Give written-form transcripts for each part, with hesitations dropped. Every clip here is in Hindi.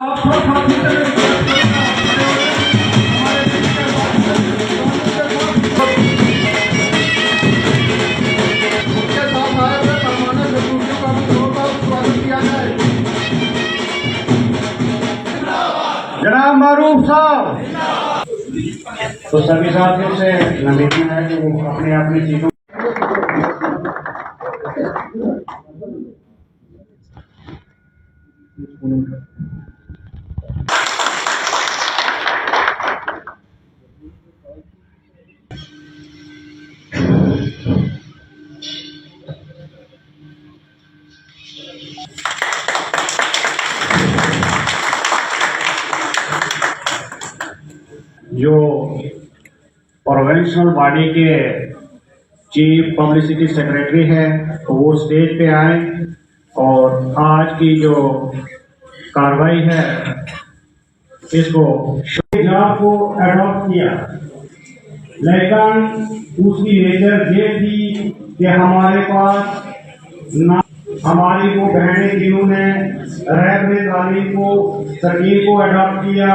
जनाब मारूफ साहब, तो सभी साथियों से निवेदन है कि वो अपने अपनी चीजों जो प्रोविंशियल बॉडी के चीफ पब्लिसिटी सेक्रेटरी है तो वो स्टेज पे आए और आज की जो कार्रवाई है इसको शोजाब को एडॉप्ट किया, लेकिन उसकी नेचर ये थी कि हमारे पास ना हमारी वो बहनें जिन्होंने रैप में तालीम को तरकीब को एडॉप्ट किया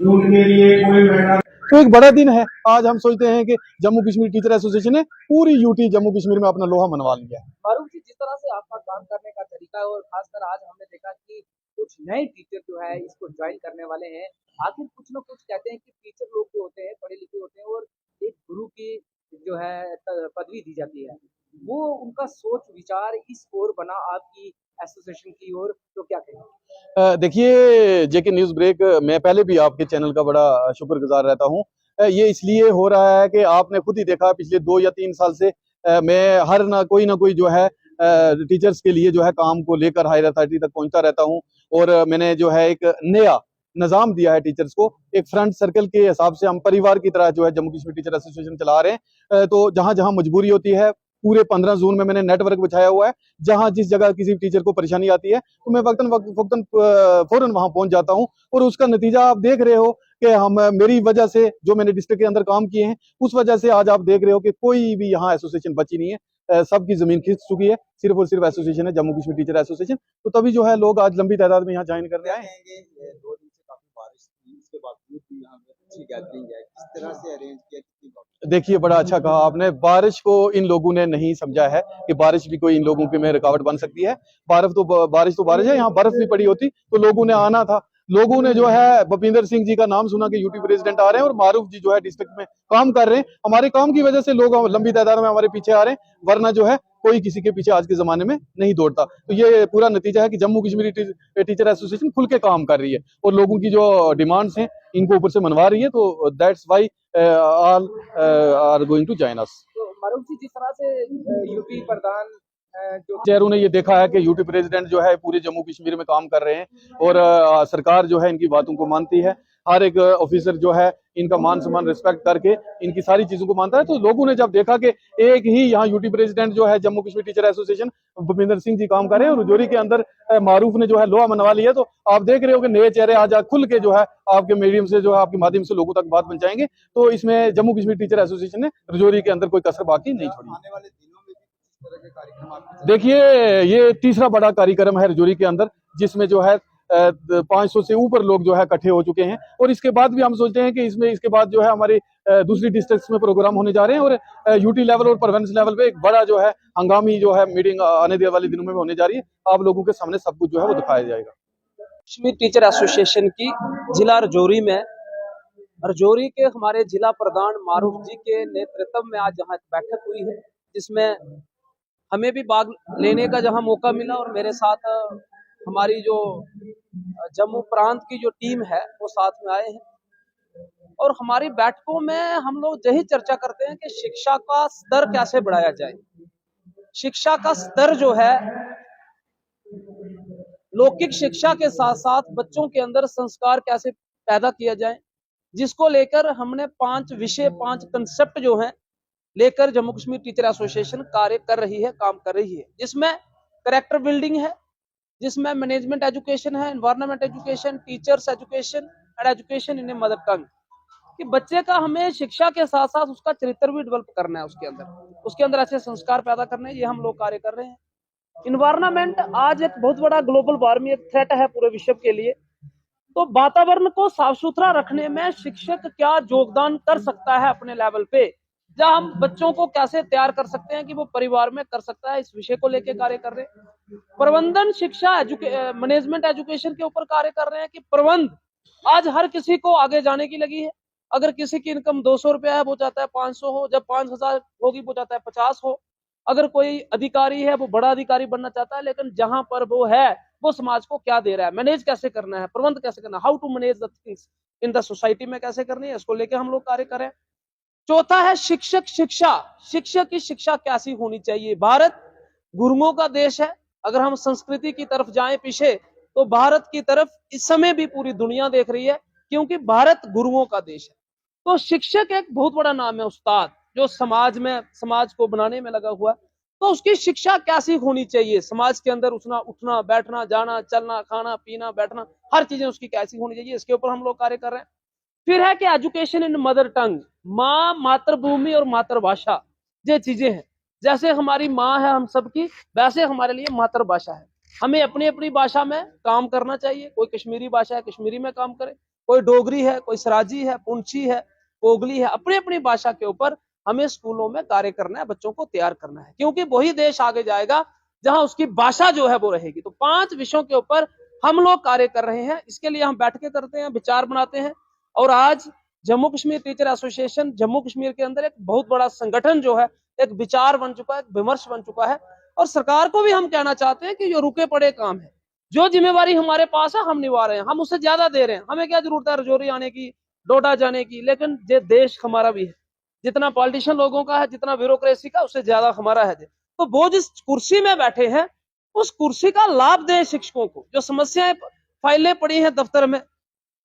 उनके लिए कोई मैटर। तो एक बड़ा दिन है आज। हम सोचते हैं कि जम्मू कश्मीर टीचर एसोसिएशन ने पूरी यूटी जम्मू कश्मीर में अपना लोहा मनवा लिया है। मारूफ जी, जिस तरह से आपका काम करने का तरीका है और खासकर आज हमने देखा कि कुछ नए टीचर जो है इसको ज्वाइन करने वाले हैं। आखिर कुछ ना कुछ कहते हैं कि टीचर लोग जो होते हैं पढ़े लिखे होते हैं और एक गुरु की जो है पदवी दी जाती है, वो उनका सोच विचार इस ओर बना आपकी एसोसिएशन की ओर, तो क्या कहें? देखिए जेके न्यूज ब्रेक, मैं पहले भी आपके चैनल का बड़ा शुक्रगुजार रहता हूँ। ये इसलिए हो रहा है कि आपने खुद ही देखा पिछले 2 या 3 साल से मैं हर ना कोई जो है टीचर्स के लिए जो है काम को लेकर हायर अथॉरिटी तक पहुंचता रहता हूं। और मैंने जो है एक नया निजाम दिया है टीचर्स को। एक फ्रंट सर्कल के हिसाब से हम परिवार की तरह जो है जम्मू कश्मीर टीचर एसोसिएशन चला रहे हैं। तो जहां जहां मजबूरी होती है पूरे 15 जोन में मैंने नेटवर्क बिछाया हुआ है। जहां जिस जगह किसी टीचर को परेशानी आती है तो मैं वक्तन फौरन वहां पहुंच जाता हूं। और उसका नतीजा आप देख रहे हो कि हम मेरी वजह से जो मैंने डिस्ट्रिक्ट के अंदर काम किए हैं उस वजह से आज आप देख रहे हो कि कोई भी यहाँ एसोसिएशन बची नहीं है। सबकी जमीन खिंच चुकी है। सिर्फ और सिर्फ एसोसिएशन है जम्मू कश्मीर टीचर एसोसिएशन। तो तभी जो है लोग आज लंबी तादाद में यहाँ ज्वाइन करने आए। 2 दिन से काफी बारिश थी, उसके बावजूद भी यहाँ पे अच्छी गैदरिंग है, किस तरह से अरेंज किया? देखिए बड़ा अच्छा कहा आपने। बारिश को इन लोगों ने नहीं समझा है कि बारिश भी कोई इन लोगों के में रुकावट बन सकती है। बारिश तो बारिश है, यहाँ बर्फ भी पड़ी होती तो लोगों ने आना था। लोगों ने जो है भूपिंदर सिंह जी का नाम सुना कि यूटी प्रेसिडेंट आ रहे हैं और मारूफ जी जो है डिस्ट्रिक्ट में काम कर रहे हैं। हमारे काम की वजह से लोग लंबी तादाद में हमारे पीछे आ रहे हैं, वरना जो है कोई किसी के पीछे आज के जमाने में नहीं दौड़ता। तो ये पूरा नतीजा है कि जम्मू कश्मीर टीचर एसोसिएशन खुल के काम कर रही है और लोगों की जो डिमांड्स हैं इनको ऊपर से मनवा रही है। तो that's why all are going to join us. तो मारूफ जी, जिस तरह से यूपी प्रधान जो चेयरों ने ये देखा है कि यूटी प्रेसिडेंट जो है पूरे जम्मू कश्मीर में काम कर रहे हैं और सरकार जो है इनकी बातों को मानती है। हर एक ऑफिसर जो है इनका मान सम्मान रिस्पेक्ट करके इनकी सारी चीजों को मानता है। तो लोगों ने जब देखा कि एक ही यहाँ यूटी प्रेसिडेंट जो है जम्मू कश्मीर टीचर एसोसिएशन भूपिंदर सिंह जी काम कर रहे हैं और रजौरी के अंदर मारूफ ने जो है लोहा मनवा लिया, तो आप देख रहे हो कि नए चेहरे आज खुल के जो है आपके मीडियम से जो है आपके माध्यम से लोगों तक बात पहुंचाएंगे। तो इसमें जम्मू कश्मीर टीचर एसोसिएशन ने रजौरी के अंदर कोई कसर बाकी नहीं छोड़ी। आने वाले दिनों में भी किस तरह के कार्यक्रम आपके? देखिए ये तीसरा बड़ा कार्यक्रम है रजौरी के अंदर, जिसमें जो है 500 से ऊपर लोग जो है इकट्ठे हो चुके हैं। और इसके बाद भी हम सोचते हैं कि इसके बाद जो है हमारे दूसरी डिस्ट्रिक्ट्स में प्रोग्राम होने जा रहे हैं और यूटी लेवल और प्रोविंस लेवल पे एक बड़ा जो है हंगामी जो है मीटिंग आने वाले दिनों में होने जा रही है। आप लोगों के सामने सब कुछ जो है वो दिखाया जाएगा। कश्मीर टीचर एसोसिएशन की जिला रजौरी में, रजौरी के हमारे जिला प्रधान मारूफ जी के नेतृत्व में आज यहाँ बैठक हुई है, जिसमें हमें भी भाग लेने का जहाँ मौका मिला और मेरे साथ हमारी जो जम्मू प्रांत की जो टीम है वो साथ में आए हैं। और हमारी बैठकों में हम लोग यही चर्चा करते हैं कि शिक्षा का स्तर कैसे बढ़ाया जाए। शिक्षा का स्तर जो है लौकिक शिक्षा के साथ साथ बच्चों के अंदर संस्कार कैसे पैदा किया जाए, जिसको लेकर हमने 5 विषय 5 कंसेप्ट जो हैं लेकर जम्मू कश्मीर टीचर एसोसिएशन कार्य कर रही है, काम कर रही है। जिसमें कैरेक्टर बिल्डिंग है, जिसमें मैनेजमेंट एजुकेशन है, environment education, teachers education and education in mother tongue. कि बच्चे का हमें शिक्षा के साथ साथ उसका चरित्र भी डेवलप करना है, उसके अंदर ऐसे संस्कार पैदा करने हैं। ये हम लोग कार्य कर रहे हैं। इन्वायरमेंट आज एक बहुत बड़ा ग्लोबल वार्मिंग एक थ्रेट है पूरे विश्व के लिए। तो वातावरण को साफ सुथरा रखने में शिक्षक क्या योगदान कर सकता है अपने लेवल पे, जहां हम बच्चों को कैसे तैयार कर सकते हैं कि वो परिवार में कर सकता है, इस विषय को लेकर कार्य कर रहे हैं। प्रबंधन शिक्षा मैनेजमेंट एजुकेशन के ऊपर कार्य कर रहे हैं कि प्रबंध आज हर किसी को आगे जाने की लगी है। अगर किसी की इनकम 200 रुपया है वो चाहता है 500 हो, जब 5000 होगी वो चाहता है 50 हो। अगर कोई अधिकारी है वो बड़ा अधिकारी बनना चाहता है, लेकिन जहां पर वो है वो समाज को क्या दे रहा है, मैनेज कैसे करना है, प्रबंध कैसे करना है, how to manage the things in the society में कैसे करनी है, इसको लेके हम लोग कार्य करें। चौथा है शिक्षक शिक्षा, शिक्षक की शिक्षा कैसी होनी चाहिए। भारत गुरुओं का देश है। अगर हम संस्कृति की तरफ जाएं पीछे, तो भारत की तरफ इस समय भी पूरी दुनिया देख रही है, क्योंकि भारत गुरुओं का देश है। तो शिक्षक एक बहुत बड़ा नाम है, उस्ताद जो समाज को बनाने में लगा हुआ है। तो उसकी शिक्षा कैसी होनी चाहिए, समाज के अंदर उठना बैठना जाना चलना खाना पीना बैठना हर चीजें उसकी कैसी होनी चाहिए, इसके ऊपर हम लोग कार्य कर रहे हैं। फिर है कि एजुकेशन इन मदर टंग, माँ मातृभूमि और मातृभाषा, ये चीजें हैं। जैसे हमारी माँ है हम सबकी, वैसे हमारे लिए मातृभाषा है। हमें अपनी अपनी भाषा में काम करना चाहिए। कोई कश्मीरी भाषा है कश्मीरी में काम करे, कोई डोगरी है, कोई सराजी है, पुंछी है, कोगली है, अपनी अपनी भाषा के ऊपर हमें स्कूलों में कार्य करना है, बच्चों को तैयार करना है, क्योंकि वही देश आगे जाएगा जहां उसकी भाषा जो है वो रहेगी। तो 5 विषयों के ऊपर हम लोग कार्य कर रहे हैं। इसके लिए हम बैठ के करते हैं, विचार बनाते हैं। और आज जम्मू कश्मीर टीचर एसोसिएशन जम्मू कश्मीर के अंदर एक बहुत बड़ा संगठन जो है, एक विचार बन चुका है, एक विमर्श बन चुका है। और सरकार को भी हम कहना चाहते हैं कि जो रुके पड़े काम है, जो जिम्मेवारी हमारे पास है हम निभा रहे हैं, हम उससे ज्यादा दे रहे हैं। हमें क्या जरूरत है रजौरी आने की, डोडा जाने की, लेकिन ये देश हमारा भी है। जितना पॉलिटिशियन लोगों का है, जितना ब्यूरोक्रेसी का, उससे ज्यादा हमारा है। तो वो जिस कुर्सी में बैठे हैं उस कुर्सी का लाभ दें शिक्षकों को। जो समस्याएं फाइलें पड़ी हैं दफ्तर में,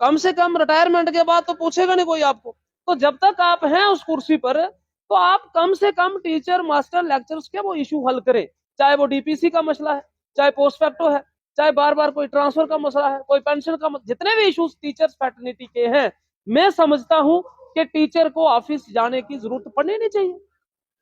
कम से कम रिटायरमेंट के बाद तो पूछेगा नहीं कोई आपको। तो जब तक आप हैं उस कुर्सी पर, तो आप कम से कम टीचर मास्टर लेक्चरर्स के वो इशू हल करें। चाहे वो डीपीसी का मसला है, चाहे पोस्ट फैक्टो है, चाहे बार बार कोई ट्रांसफर का मसला है, कोई पेंशन का जितने भी इश्यूज टीचर्स फैटर्निटी के हैं, मैं समझता हूं कि टीचर को ऑफिस जाने की जरूरत पड़नी नहीं चाहिए।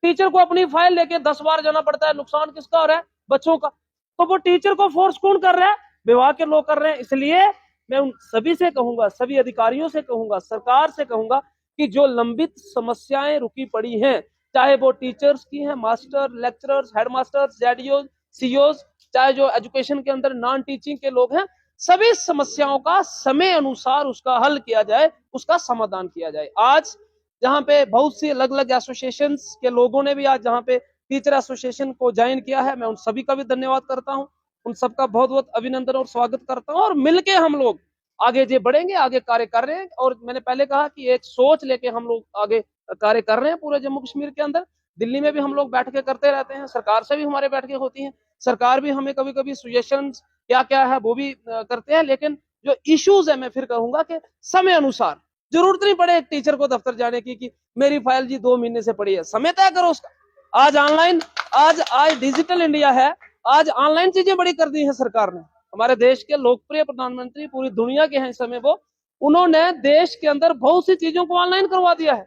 टीचर को अपनी फाइल लेके 10 बार जाना पड़ता है, नुकसान किसका हो रहा है, बच्चों का। तो वो टीचर को फोर्स कौन कर रहा है, विभाग के लोग कर रहे हैं। इसलिए मैं उन सभी से कहूंगा, सभी अधिकारियों से कहूंगा, सरकार से कहूंगा कि जो लंबित समस्याएं रुकी पड़ी हैं, चाहे वो टीचर्स की हैं, master lecturers, headmasters, JDO, COs, चाहे जो एजुकेशन के अंदर नॉन टीचिंग के लोग हैं, सभी समस्याओं का समय अनुसार उसका हल किया जाए, उसका समाधान किया जाए। आज जहां पे बहुत सी अलग अलग एसोसिएशन के लोगों ने भी आज जहां पे टीचर एसोसिएशन को ज्वाइन किया है, मैं उन सभी का भी धन्यवाद करता हूं, उन सबका बहुत बहुत अभिनंदन और स्वागत करता हूं। और मिलके हम लोग आगे जे बढ़ेंगे, आगे कार्य कर रहे हैं। और मैंने पहले कहा कि एक सोच लेके हम लोग आगे कार्य कर रहे हैं पूरे जम्मू कश्मीर के अंदर। दिल्ली में भी हम लोग बैठ के करते रहते हैं, सरकार से भी हमारे बैठकें होती हैं, सरकार भी हमें कभी कभी सजेशन क्या क्या है वो भी करते हैं। लेकिन जो इश्यूज है, मैं फिर कहूंगा कि समय अनुसार, जरूरत नहीं पड़े एक टीचर को दफ्तर जाने की कि मेरी फाइल जी 2 महीने से पड़ी है, समय तय करो उसका। आज ऑनलाइन, आज डिजिटल इंडिया है, आज ऑनलाइन चीजें बड़ी कर दी है सरकार ने। हमारे देश के लोकप्रिय प्रधानमंत्री पूरी दुनिया के हैं इस समय, वो उन्होंने देश के अंदर बहुत सी चीजों को ऑनलाइन करवा दिया है।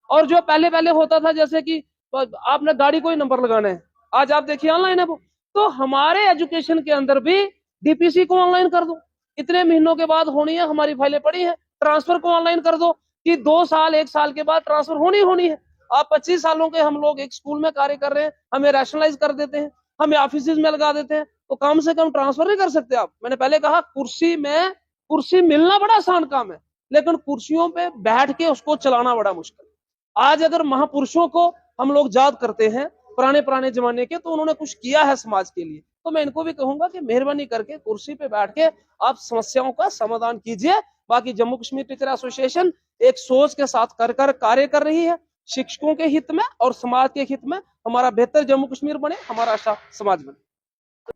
और जो पहले पहले होता था, जैसे कि आपने गाड़ी को ही नंबर लगाना है, आज आप देखिए ऑनलाइन है वो। तो हमारे एजुकेशन के अंदर भी डीपीसी को ऑनलाइन कर दो, इतने महीनों के बाद होनी है, हमारी फाइलें पड़ी है। ट्रांसफर को ऑनलाइन कर दो कि 2 साल 1 साल के बाद ट्रांसफर होनी है। आप 25 सालों के हम लोग एक स्कूल में कार्य कर रहे हैं, हमें रैशनलाइज कर देते हैं, हमें ऑफिस में लगा देते हैं, तो कम से कम ट्रांसफर नहीं कर सकते आप। मैंने पहले कहा कुर्सी मिलना बड़ा आसान काम है, लेकिन कुर्सियों पे बैठ के उसको चलाना बड़ा मुश्किल। आज अगर महापुरुषों को हम लोग याद करते हैं, पुराने जमाने के, तो उन्होंने कुछ किया है समाज के लिए, तो मैं इनको भी कहूंगा कि मेहरबानी करके कुर्सी पे बैठ के आप समस्याओं का समाधान कीजिए। बाकी जम्मू कश्मीर टीचर एसोसिएशन एक सोच के साथ कार्य कर रही है, शिक्षकों के हित में और समाज के हित में। हमारा बेहतर जम्मू कश्मीर बने, हमारा अच्छा समाज बने।